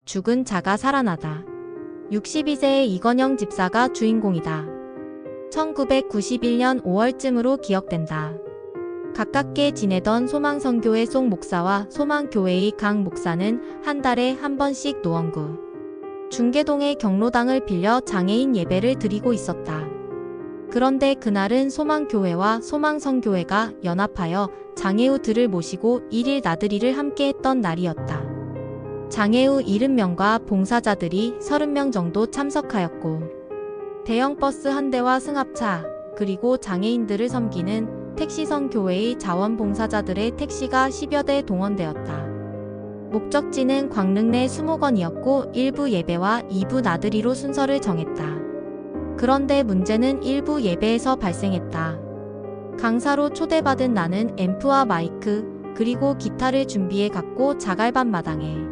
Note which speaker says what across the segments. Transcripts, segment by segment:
Speaker 1: 죽은 자가 살아나다. 62세의 이건영 집사가 주인공이다. 1991년 5월쯤으로 기억된다. 가깝게 지내던 소망선교회 송 목사와 소망교회의 강 목사는 한 달에 한 번씩 노원구 중계동의 경로당을 빌려 장애인 예배를 드리고 있었다. 그런데 그날은 소망교회와 소망선교회가 연합하여 장애우들을 모시고 1일 나들이를 함께 했던 날이었다. 장애우 70명과 봉사자들이 30명 정도 참석하였고, 대형 버스 한 대와 승합차, 그리고 장애인들을 섬기는 택시선교회의 자원봉사자들의 택시가 10여 대 동원되었다. 목적지는 광릉 내 수목원이었고 1부 예배와 2부 나들이로 순서를 정했다. 그런데 문제는 1부 예배에서 발생했다. 강사로 초대받은 나는 앰프와 마이크, 그리고 기타를 준비해 갔고 자갈밭 마당에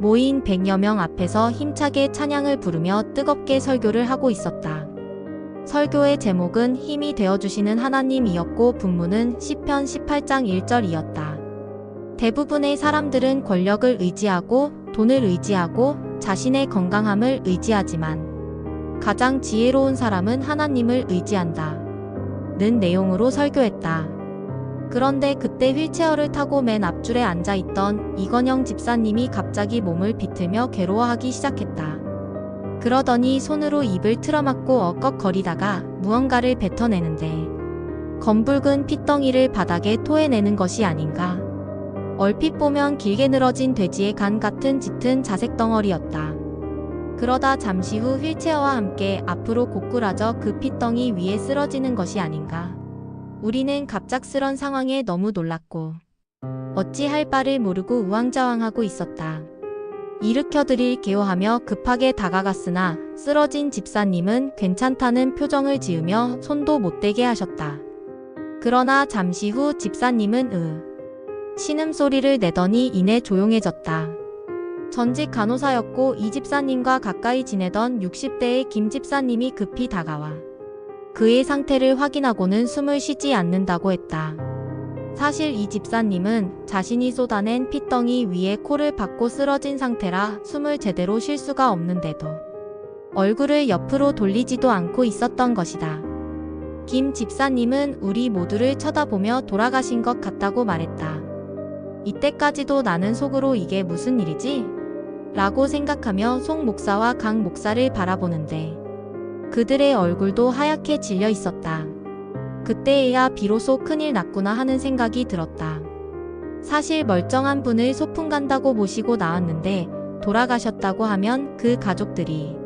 Speaker 1: 모인 100여 명 앞에서 힘차게 찬양을 부르며 뜨겁게 설교를 하고 있었다. 설교의 제목은 힘이 되어주시는 하나님이었고 본문은 시편 18장 1절이었다. 대부분의 사람들은 권력을 의지하고 돈을 의지하고 자신의 건강함을 의지하지만 가장 지혜로운 사람은 하나님을 의지한다. 는 내용으로 설교했다. 그런데 그때 휠체어를 타고 맨 앞줄에 앉아있던 이건영 집사님이 갑자기 몸을 비틀며 괴로워하기 시작했다. 그러더니 손으로 입을 틀어막고 억걱거리다가 무언가를 뱉어내는데 검붉은 핏덩이를 바닥에 토해내는 것이 아닌가. 얼핏 보면 길게 늘어진 돼지의 간 같은 짙은 자색 덩어리였다. 그러다 잠시 후 휠체어와 함께 앞으로 고꾸라져 그 핏덩이 위에 쓰러지는 것이 아닌가. 우리는 갑작스런 상황에 너무 놀랐고 어찌할 바를 모르고 우왕좌왕하고 있었다. 일으켜드릴게요 하며 급하게 다가갔으나 쓰러진 집사님은 괜찮다는 표정을 지으며 손도 못 대게 하셨다. 그러나 잠시 후 집사님은 신음소리를 내더니 이내 조용해졌다. 전직 간호사였고 이 집사님과 가까이 지내던 60대의 김 집사님이 급히 다가와 그의 상태를 확인하고는 숨을 쉬지 않는다고 했다. 사실 이 집사님은 자신이 쏟아낸 핏덩이 위에 코를 박고 쓰러진 상태라 숨을 제대로 쉴 수가 없는데도 얼굴을 옆으로 돌리지도 않고 있었던 것이다. 김 집사님은 우리 모두를 쳐다보며 돌아가신 것 같다고 말했다. 이때까지도 나는 속으로 이게 무슨 일이지? 라고 생각하며 송 목사와 강 목사를 바라보는데 그들의 얼굴도 하얗게 질려 있었다. 그때에야 비로소 큰일 났구나 하는 생각이 들었다. 사실 멀쩡한 분을 소풍 간다고 모시고 나왔는데 돌아가셨다고 하면 그 가족들이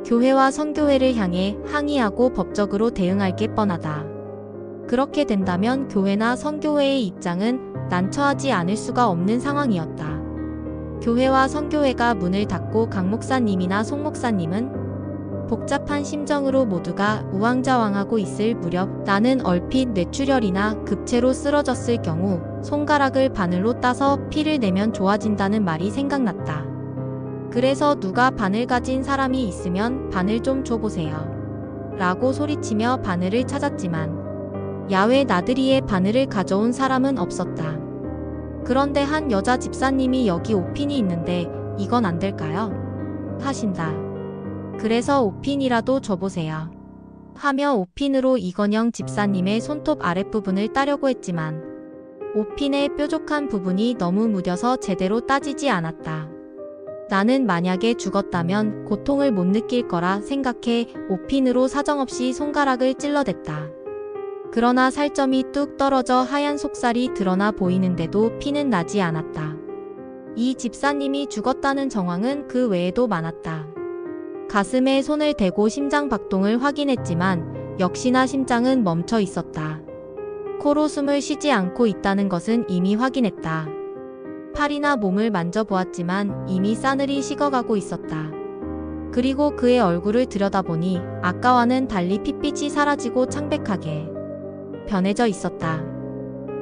Speaker 1: 교회와 선교회를 향해 항의하고 법적으로 대응할 게 뻔하다. 그렇게 된다면 교회나 선교회의 입장은 난처하지 않을 수가 없는 상황이었다. 교회와 선교회가 문을 닫고 강 목사님이나 송 목사님은 복잡한 심정으로 모두가 우왕좌왕하고 있을 무렵 나는 얼핏 뇌출혈이나 급체로 쓰러졌을 경우 손가락을 바늘로 따서 피를 내면 좋아진다는 말이 생각났다. 그래서 누가 바늘 가진 사람이 있으면 바늘 좀 줘보세요. 라고 소리치며 바늘을 찾았지만 야외 나들이에 바늘을 가져온 사람은 없었다. 그런데 한 여자 집사님이 여기 5핀이 있는데 이건 안 될까요? 하신다. 그래서 5핀이라도 줘보세요. 하며 5핀으로 이건영 집사님의 손톱 아랫부분을 따려고 했지만 5핀의 뾰족한 부분이 너무 무뎌서 제대로 따지지 않았다. 나는 만약에 죽었다면 고통을 못 느낄 거라 생각해 5핀으로 사정없이 손가락을 찔러댔다. 그러나 살점이 뚝 떨어져 하얀 속살이 드러나 보이는데도 피는 나지 않았다. 이 집사님이 죽었다는 정황은 그 외에도 많았다. 가슴에 손을 대고 심장 박동을 확인했지만 역시나 심장은 멈춰 있었다. 코로 숨을 쉬지 않고 있다는 것은 이미 확인했다. 팔이나 몸을 만져보았지만 이미 싸늘히 식어가고 있었다. 그리고 그의 얼굴을 들여다보니 아까와는 달리 핏빛이 사라지고 창백하게 변해져 있었다.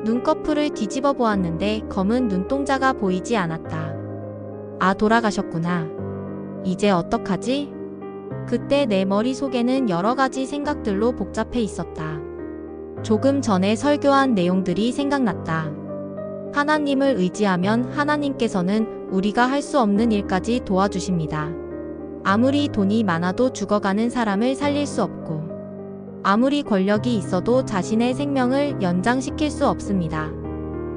Speaker 1: 눈꺼풀을 뒤집어 보았는데 검은 눈동자가 보이지 않았다. 아, 돌아가셨구나. 이제 어떡하지? 그때 내 머릿속에는 여러 가지 생각들로 복잡해 있었다. 조금 전에 설교한 내용들이 생각났다. 하나님을 의지하면 하나님께서는 우리가 할 수 없는 일까지 도와주십니다. 아무리 돈이 많아도 죽어가는 사람을 살릴 수 없고, 아무리 권력이 있어도 자신의 생명을 연장시킬 수 없습니다.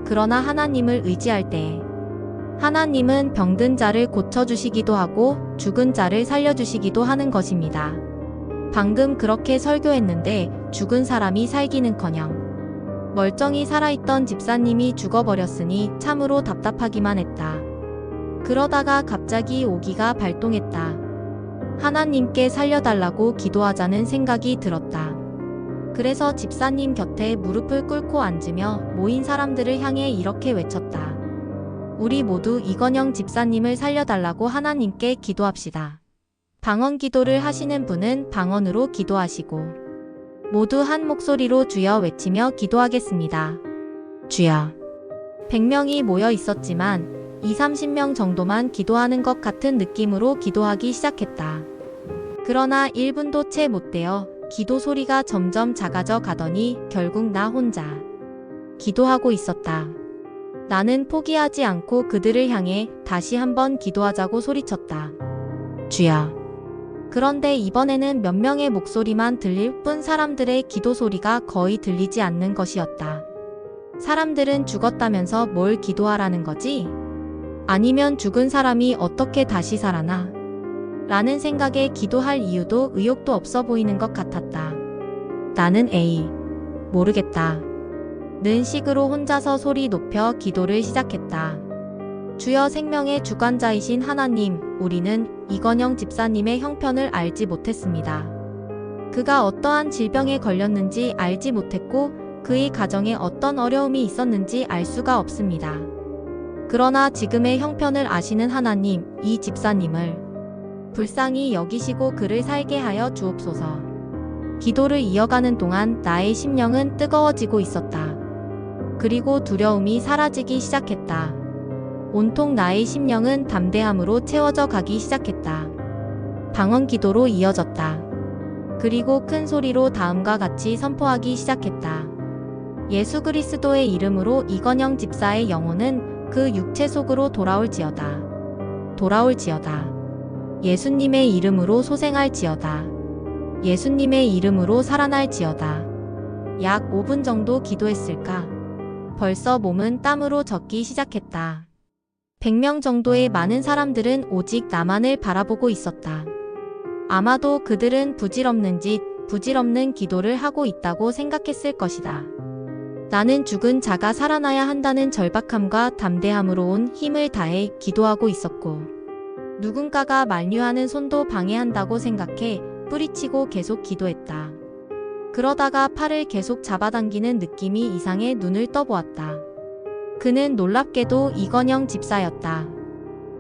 Speaker 1: 그러나 하나님을 의지할 때 하나님은 병든 자를 고쳐주시기도 하고 죽은 자를 살려주시기도 하는 것입니다. 방금 그렇게 설교했는데 죽은 사람이 살기는커녕 멀쩡히 살아있던 집사님이 죽어버렸으니 참으로 답답하기만 했다. 그러다가 갑자기 오기가 발동했다. 하나님께 살려달라고 기도하자는 생각이 들었다. 그래서 집사님 곁에 무릎을 꿇고 앉으며 모인 사람들을 향해 이렇게 외쳤다. 우리 모두 이건영 집사님을 살려달라고 하나님께 기도합시다. 방언 기도를 하시는 분은 방언으로 기도하시고, 모두 한 목소리로 주여 외치며 기도하겠습니다. 주여. 100명이 모여 있었지만 20-30명 정도만 기도하는 것 같은 느낌으로 기도하기 시작했다. 그러나 1분도 채 못 되어 기도 소리가 점점 작아져 가더니 결국 나 혼자 기도하고 있었다. 나는 포기하지 않고 그들을 향해 다시 한번 기도하자고 소리쳤다. 주여. 그런데 이번에는 몇 명의 목소리만 들릴 뿐 사람들의 기도 소리가 거의 들리지 않는 것이었다. 사람들은 죽었다면서 뭘 기도하라는 거지? 아니면 죽은 사람이 어떻게 다시 살아나? 라는 생각에 기도할 이유도 의욕도 없어 보이는 것 같았다. 나는 모르겠다. 는 식으로 혼자서 소리 높여 기도를 시작했다. 주여 생명의 주관자이신 하나님, 우리는 이건영 집사님의 형편을 알지 못했습니다. 그가 어떠한 질병에 걸렸는지 알지 못했고 그의 가정에 어떤 어려움이 있었는지 알 수가 없습니다. 그러나 지금의 형편을 아시는 하나님, 이 집사님을 불쌍히 여기시고 그를 살게 하여 주옵소서. 기도를 이어가는 동안 나의 심령은 뜨거워지고 있었다. 그리고 두려움이 사라지기 시작했다. 온통 나의 심령은 담대함으로 채워져 가기 시작했다. 방언 기도로 이어졌다. 그리고 큰 소리로 다음과 같이 선포하기 시작했다. 예수 그리스도의 이름으로 이건영 집사의 영혼은 그 육체 속으로 돌아올지어다. 돌아올지어다. 예수님의 이름으로 소생할지어다. 예수님의 이름으로 살아날지어다. 약 5분 정도 기도했을까? 벌써 몸은 땀으로 젖기 시작했다. 100명 정도의 많은 사람들은 오직 나만을 바라보고 있었다. 아마도 그들은 부질없는 짓, 부질없는 기도를 하고 있다고 생각했을 것이다. 나는 죽은 자가 살아나야 한다는 절박함과 담대함으로 온 힘을 다해 기도하고 있었고, 누군가가 만류하는 손도 방해한다고 생각해 뿌리치고 계속 기도했다. 그러다가 팔을 계속 잡아당기는 느낌이 이상해 눈을 떠보았다. 그는 놀랍게도 이건영 집사였다.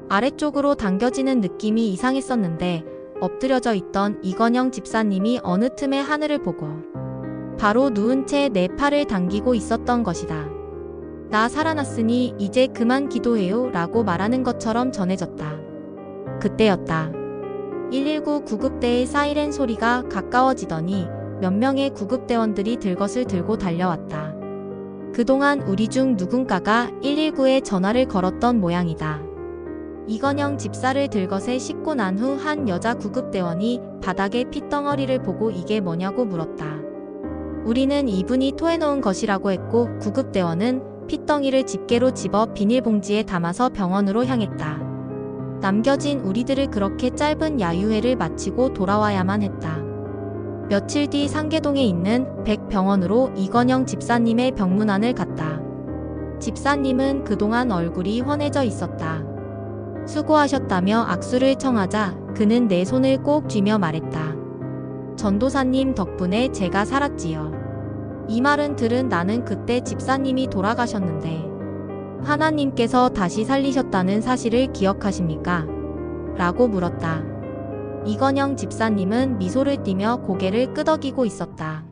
Speaker 1: 아래쪽으로 당겨지는 느낌이 이상했었는데 엎드려져 있던 이건영 집사님이 어느 틈에 하늘을 보고 바로 누운 채 내 팔을 당기고 있었던 것이다. 나 살아났으니 이제 그만 기도해요 라고 말하는 것처럼 전해졌다. 그때였다. 119 구급대의 사이렌 소리가 가까워지더니 몇 명의 구급대원들이 들것을 들고 달려왔다. 그동안 우리 중 누군가가 119에 전화를 걸었던 모양이다. 이건영 집사를 들것에 싣고 난 후 한 여자 구급대원이 바닥에 핏덩어리를 보고 이게 뭐냐고 물었다. 우리는 이분이 토해놓은 것이라고 했고 구급대원은 핏덩이를 집게로 집어 비닐봉지에 담아서 병원으로 향했다. 남겨진 우리들을 그렇게 짧은 야유회를 마치고 돌아와야만 했다. 며칠 뒤 상계동에 있는 백병원으로 이건영 집사님의 병문안을 갔다. 집사님은 그동안 얼굴이 환해져 있었다. 수고하셨다며 악수를 청하자 그는 내 손을 꼭 쥐며 말했다. 전도사님 덕분에 제가 살았지요. 이 말은 들은 나는 그때 집사님이 돌아가셨는데 하나님께서 다시 살리셨다는 사실을 기억하십니까? 라고 물었다. 이건영 집사님은 미소를 띠며 고개를 끄덕이고 있었다.